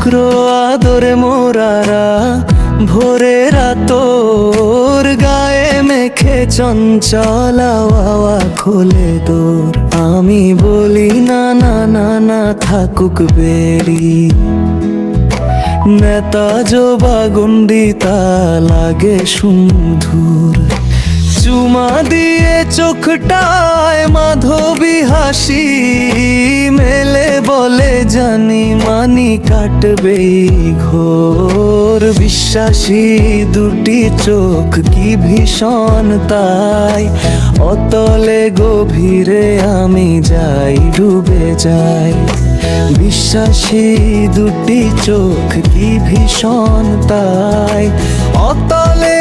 শুক্র আদরে মোরারা ভোরে রাতোর গায়ে মেখে চঞ্চল হাওয়া খোলে দোর। আমি বলি না না না না থাকুক বেরি, নেতা জবা গন্ডিতা লাগে সুমধুর। চুমা দিয়ে চোখটায় মাধবী হাসি মেলে বলে জানি মানি কাটবে ঘোর। বিশ্বাসী দুটি চোখ কি ভীষণ তাই, অতলে গভীরে আমি যাই ডুবে যাই। বিশ্বাসী দুটি চোখ কি ভীষণ তাই, অতলে